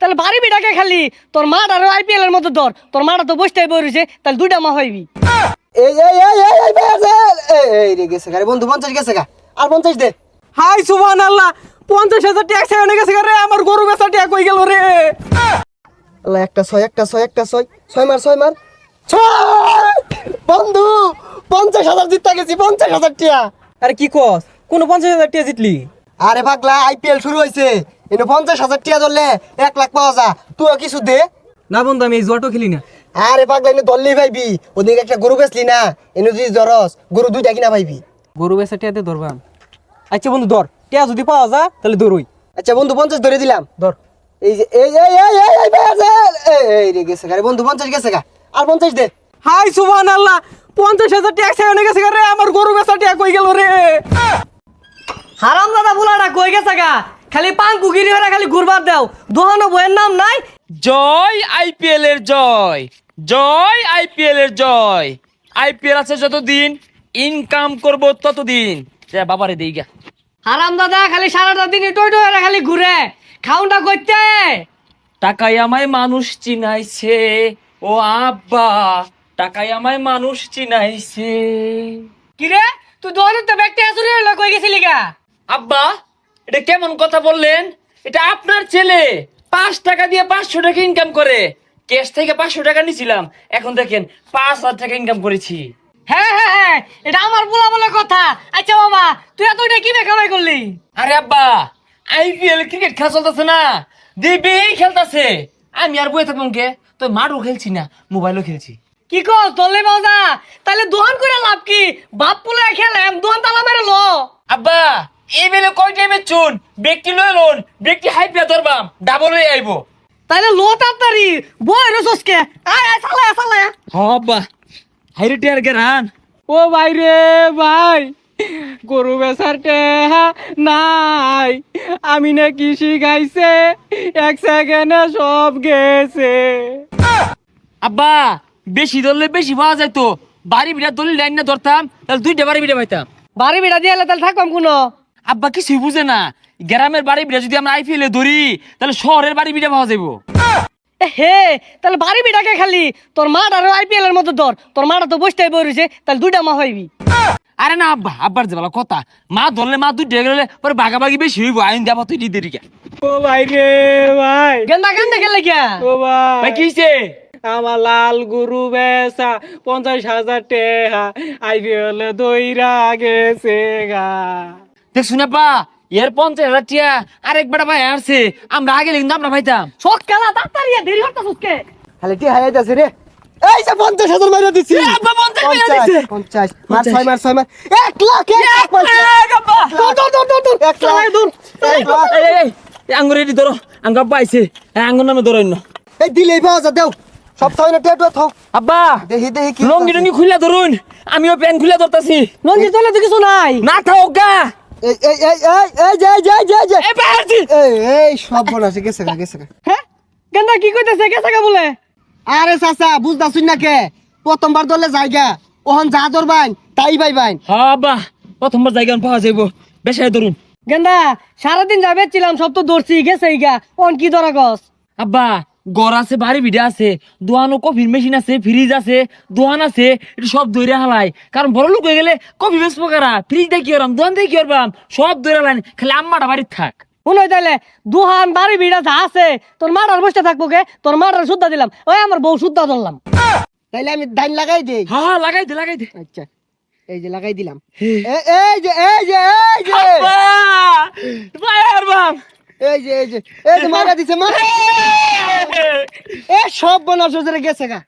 তাহলে বাড়ি বিটাকে খালি তোর মাঠ আর আইপিএল এর মতো ধর, তোর মাটা তো বসতেই বইছে, তাহলে দুইটা মা হইবি। এই এই এই এই এই ভাই আছে এই রে গেছে গা রে বন্ধু 50 গেছে গা আর 50 দে। হাই সুবহানাল্লাহ, 50,000 ট্যাক্স এনে গেছে রে, আমার গরু বেচা ট্যাক কই গেল রে। আল্লাহ একটা 6 একটা 6 একটা 6 6 মার 6 মার 6 বন্ধু 50,000 জিততে গেছি 50,000 টিয়া। আরে কি কস, কোন 50,000 টাকা জিতলি? আরে পাগলা আইপিএল শুরু হইছে, এনে 50,000 টিয়া ধরলে 1 লাখ পাওয়া যা, তুই কিছু দে। না বন্ধু, আমি এই জুয়াটো খেলি না। আরে পাগলা এনে ধরলেই পাইবি, ওদিকে একটা গরু বেচলি না, এনে যদি ধরস গরু দুইটা কিনা পাইবি। গরু বেচা টিয়াতে ধরবাম। আচ্ছা বন্ধু ধর, টিয়া যদি পাওয়া যা তাহলে ধরুই। আচ্ছা বন্ধু 50 ধরে দিলাম। ধর। এই যে এই এই এই এই এই ভাই আছে এই রে গেছে গা রে বন্ধু 50 গেছে গা আর 50 দে। হাই সুবহানাল্লাহ, 50,000 ট্যাক্স এনে গেছে রে, আমার গরু বেচা ট্যাক কই গেল রে। হারাম দাদা বুলাটা কই গেছে গা, খালি পান কুকিরি হরে খালি ঘুরবার দাও, দোহানো বইয়ের নাম নাই। জয় আইপিএল এর জয়, জয় আইপিএল এর জয়। আইপিএল আছে যতদিন, ইনকাম করব ততদিন। যা বাবারে দেই গা। হারাম দাদা খালি সারাটা দিন টই টই হরে খালি ঘুরে, খাউনটা করতে। টাকায় আমায় মানুষ চিনাইছে, ও আব্বা টাকায় আমায় মানুষ চিনাইছে। কি রে তুই দোহানোর তো ব্যক্তি আসুরি হলো, কই গেছিলি গা? আব্বা এটা কেমন কথা বললেন? এটা আপনার ছেলে 5 টাকা দিয়ে 500 টাকা ইনকাম করে। ক্যাশ থেকে 500 টাকা নিছিলাম, এখন দেখেন 5,000 টাকা ইনকাম করেছি। হ্যাঁ হ্যাঁ হ্যাঁ, এটা আমার বলা বলে কথা। আচ্ছা বাবা তুই এতটা কি কামাই করলি? আরে আব্বা আইপিএল ক্রিকেট খেলা চলতেছে না, দিবেই খেলতেছে। আমি আর বই থাকলাম কে, তো মাঠও খেলছি না, মোবাইলও খেলছি। কি কর তোলে বাজা, তাহলে দোহান করে লাভ কি? বাপ পুলে খেলেম দোহান তালা মেরে লো। আব্বা এই বেলে কয় টাইমে চুন ব্যক্তি লয়ে লোন, ব্যক্তি হাইপিয়া ধরবাম ডাবল হয়ে আইবো। তাহলে লো তাড়াতাড়ি বই রে সসকে, আয় আয় চালা চালা। হ্যাঁ আব্বা হাইরে টিয়ার গেরান। ও ভাই রে ভাই, গরু বেচার টেহা নাই, আমি না কৃষি গাইছে, 1 সেকেন্ডে সব গেছে। আব্বা বেশি ধরলে বেশি পাওয়া যাইতো, বাড়ি বিড়া দলি লাইন না ধরতাম তাহলে 2টা বাড়ি বিড়া পাইতাম। বাড়ি বিড়া দিয়ে তাহলে থাকবাম কোনো। আব্বা কিছুই বুঝে না, গ্রামের বাড়ি বিড়া যদি আমরা আইপিএল এ ধরি তাহলে শহরের বাড়ি বিড়া পাওয়া যাইবো। হে তাহলে বাড়ি বিড়াকে খালি তোর মাঠ আর আইপিএল এর মতো ধর, তোর মাটা তো বসতেই বইছে, তাহলে দুইটা মা হইবি। আরে না আব্বা, আব্বার যে ভালো কথা, মা ধরলে মা 2টা গেলে পরে বাগাবাগি বেশি হইব, আইন দেবা তুই দেরিকা। ও ভাই রে ভাই, গেন্দা গেন্দা খেলে গিয়া। ও ভাই ভাই কি হইছে? আমার লাল গরু বেচা 50,000 টেহা আইপিএল দইরা গেছে গা। দেখ শুনে পা এর 50,000 টিয়া আরেক বেটা ভাই আসছে, আমরা আগে কিন্তু আমরা ভাইতাম। শখ খেলা তাড়াতাড়ি দেরি হতাছস কে? খালি টি হাইতাছে রে। এই যে 50,000 মাইরা দিছি। এ আব্বা 50 মেরে দিছে। 50 মার 6 মার 6 মার 1 লাখ 1 লাখ পাইছে। আব্বা দৌড় দৌড় দৌড় দৌড়, 1 লাখ দৌড়। এই আঙ্গুর এটি ধরো, আঙ্গুর পাইছে, আঙ্গুর নামে ধরো না। এই দিলেই পাওয়া যা দেও সব ছয় না টেটো থাও। আব্বা দেখি দেখি কি লঙ্গি টঙ্গি খুলে ধরুন, আমিও প্যান্ট খুলে ধরতাছি। নঞ্জি তোলে তো কিছু নাই। না থাও গা। এই এই এই এই এই যাই যাই যাই যাই এই পারছি। এই এই সব বনাছে গেছে গা গেছে গা। হ্যাঁ গেন্দা কি কইতেছে কে সাকা বলে? আরে চাচা বুঝতাছুন না কে, প্রথমবার দলে জায়গা ওহন যা ধরবাইন তাই পাইবাইন। হ্যাঁ আব্বা প্রথমবার জায়গা পাওয়া যাইব, বেশায় ধরুন। গেন্দা সারাদিন যাবে ছিলাম, সব তো দৌড়ছি গেছে গা, অন কি ধরা গছ? আব্বা ঘর আছে, বাড়ি ভিড়ে আছে, দোয়ানো কফির মেশিন আছে, ফ্রিজ আছে, দোয়ান আছে, এটা সব দইরে হালাই। কারণ বড় লোক হয়ে গেলে কফি বেচবো কারা, ফ্রিজ দিয়ে কি করবাম, দোয়ান দিয়ে কি করবাম, সব দইরে হালাই। খালি আম্মাটা বাড়িতে থাক। শুনই তাইলে দুহান বাড়ি ভিড়া যা আছে, তোর মাটার বসে থাকবো কে? তোর মাটার সুদ্ধা দিলাম, ওই আমার বউ সুদ্ধা ধরলাম। তাইলে আমি ধান লাগাই দেই। হ্যাঁ লাগাই দে লাগাই দে। আচ্ছা এই যে লাগাই দিলাম। এই যে এই যে এই যে আব্বা ভাই আর বাপ এই যে এই যে এই যে মারা দিছে মা। এ সব বনাছে রে গেছে গা।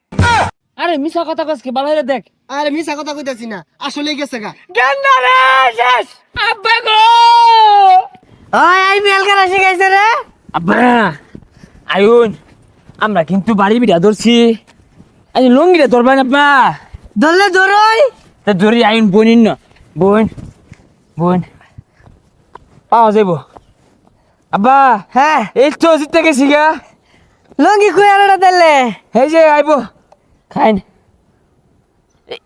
আরে মিছা কথা কসকে ভালো হইরে দেখ। আরে মিছা কথা কইতাছি না, আসলেই গেছে গা। গেন্দা রে শেষ। আব্বা গো ওই আইপিএল খেলা শিখাইছে রে। আব্বা আয়ুন আমরা কিন্তু বাড়ি বিড়া ধরছি, আজ লঙ্গিটা ধরবেন আব্বা। ধরলে ধরই। তা ধরি আইন বোনিন না, বোন বোন পাওয়া যাইব। আব্বা হ্যাঁ এই তো জিততে গেছি গা। লঙ্গি কুয়ারটা দিলে। এই যে আইব খাইন,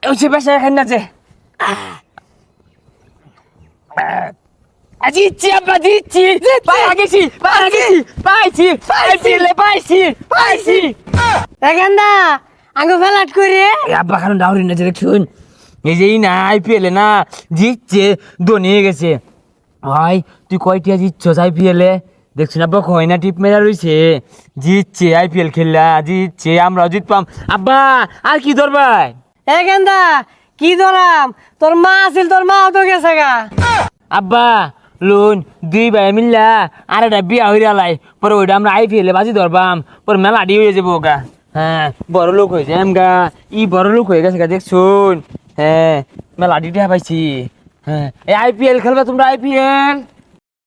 ওই সে বেসা খাইন না যে। জিতছি আব্বা জিতছি পাইছি পাইছি গেন্দা আঙ্গু ফেলাট করে আব্বা কারণ ডাউরি না দেখুন এই যে না আইপিএল না জিতছে ধোনি হয়ে গেছে ভাই তুই কয়টিয়া জিতছস আইপিএল এ দেখছিস আব্বা কয় না টিপ মেরা রইছে জিতছে আইপিএল খেললা জিতছে আমরাও জিতপাম আব্বা আর কি ধরবাই গেন্দা কি ধরাম তোর মা আছিল তোর মাও তো গেছে গা আব্বা লোন 2 ভাই মিললা আর একটা বিয়া হইরা লাই পরে ওইটা আমরা আইপিএল এ বাজি ধরবাম পরে মেলা আডি হয়ে যাবো গা হ্যাঁ বড় লোক হয়েছে গা বড় লোক হয়ে গেছে গা দেখছুন হ্যাঁ মেলা আডিটা পাইছি হ্যাঁ এই আইপিএল খেলবা তোমরা আইপিএল